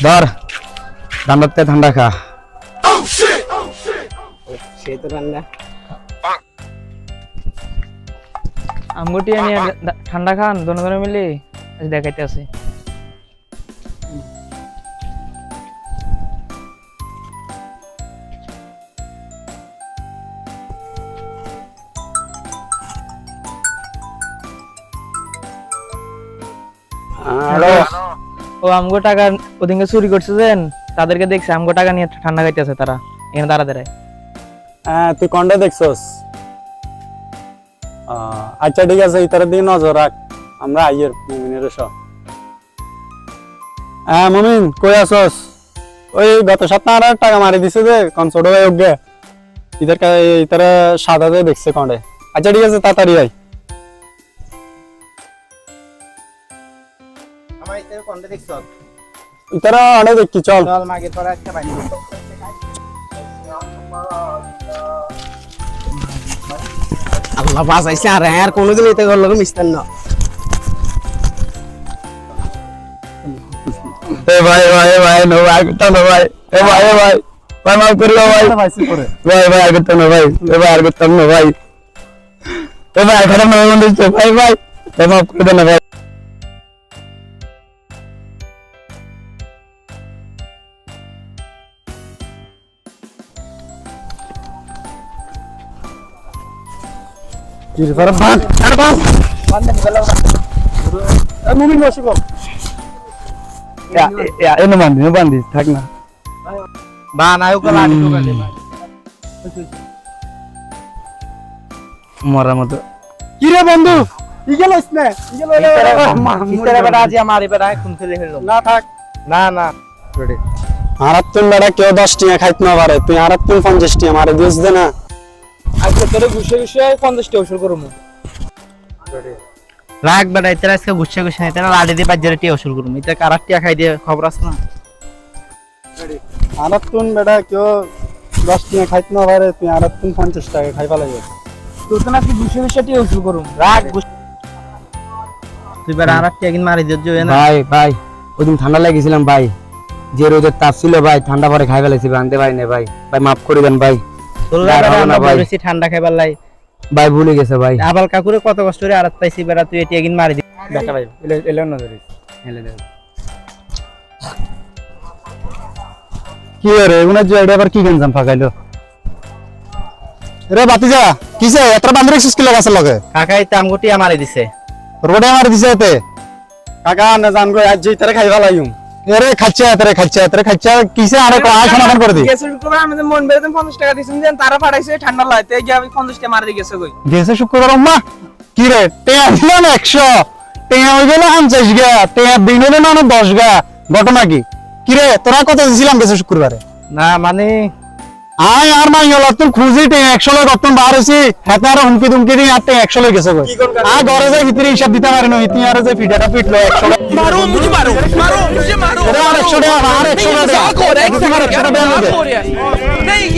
ধর ঠান্ডাতে ঠান্ডা খা। সেই তো ঠান্ডা আঙ্গুটি আনি ঠান্ডা খান দুজনে মিলে আজ দেখাইতে আছে। হ্যালো ও আমগো টাকা ওদিনকে চুরি করছেন, তাদেরকে দেখছে আমগো টাকা নিয়ে ঠান্ডা খাইতেছে তারা এখানে দাঁড়া দাঁড়ায়। হ্যাঁ তুই কোনটা দেখছস? আচ্ছা ঠিক আছে, ইতার দিকে নজর রাখ, আমরা আইয়ের মুমিনের সব। হ্যাঁ মুমিন কই আছস? ওই গত সপ্তাহে আর টাকা মারি দিছে যে কনসোড হয়ে উঠবে, ইতার সাদা যে দেখছে কন্ডে। আচ্ছা ঠিক আছে তাড়াতাড়ি আই। আমার এতে কোনটা দেখছ? ইতারা অনেক দেখি, চল চল মাগে তোরা একটা বাইরে আল্লাহ বাঁচাইছে। আর কোনোদিন এতে ঘর লোক মিশতেন না। এ ভাই ভাই ভাই নো ভাই তো নো ভাই, এ ভাই ভাই ভাই মাফ করে দাও ভাই, ভাই ভাই আগে তো নো ভাই, এ ভাই আগে তো নো ভাই, এ ভাই খারাপ না বন্ধু ভাই ভাই, এ মাফ করে দাও না ভাই। মুমিন বসে গো। এনে বান্ধি থাক না বা নায়ক লাঠি ঢোকা দে মরার মতো। কি রে বন্ধু কি গেলস না? কি গেল ইস্তারে বেটা আজি আমার বেটা খুন ফেলে ফেললো। না থাক না না আর তুই বেটা কেউ 10 টাকা খাইত না পারে, তুই আর তুই 50 টাকা মারে দিস দে না। আজকে তোরে ঘুষে ঘুষে 50 টাকা উসুল করবো। রাগ বেটা ইতারা আজকে গুছে গুছে ইতারা লাড়ি দিয়ে বাজারে টি ওসুল করুম। ইতা কারার টিয়া খাই দিয়ে খবর আছে না। আর তুই বেটা কেউ 10 টাকা খাইত না পারে, তুই আর তুই 50 টাকা খাই ফেলাই। তোর তো নাকি ঘুষে ঘুষে টি ওসুল করবো। রাগ তুই বেটা আর টিয়া কিন মারি দিও না। ভাই ভাই ওদিন ঠান্ডা লেগেছিলাম ভাই, যে রোদের তাপ ছিল ভাই, ঠান্ডা পরে খাই ফেলেছি ভাই, আনতে ভাই না ভাই, ভাই মাফ করে দেন ভাই, তোর আর হবে না ভাই। বেশি ঠান্ডা খাইবার লাই ভাই ভুলে গেছে ভাই। আবাল কাকুরে কত কষ্ট করে আরাত পাইছি বেটা, তুই টিয়া কিন মারি দি। দেখা ভাই এলে না ধরিস এলে দে। কি রে উনা যে এটা আবার কি গঞ্জাম ফাগাইলো রে বাতিজা? কিসে এত বান্দরে সিস্কি লাগাছে লগে? কাকা ইতা আমগো টিয়া মারি দিছে। রোডে মারি দিছে এতে কাকা না জান গো আজ যেই তারে খাই ফেলাইম। এরে খাচ্ছা কিসে আরে কয় সমাধান করে দি। গেছে শুক্রবার আমাদের মন বেরোতে 50 টাকা দিছেন দেন, তারা পাঠাইছে ঠান্ডা লাইতে গিয়ে আমি 50 টাকা মারি গেছে কই। গেছে শুক্রবার আম্মা কি রে টেয়া দিল না 100 টেয়া হই গেল 50 গা, টেয়া দিনলে না 10 গা। ঘটনা কি রে তোরা কত দিছিলাম গেছে শুক্রবারে? না মানে আয় আর মাই হলো তুই খুঁজি টেয়া 100 লয় কত বার হইছি হেতা আর হুমকি দুমকি দি আর টেয়া 100 লয় গেছে কই। আ ঘরে যাই ভিতরে হিসাব দিতে পারে না, ইতি আর যে ফিটাটা পিটলো 100 मारो मुझे मारो मुझे मारो আর 100 টাকা আর 100 টাকা मजाक हो रहा है नहीं ये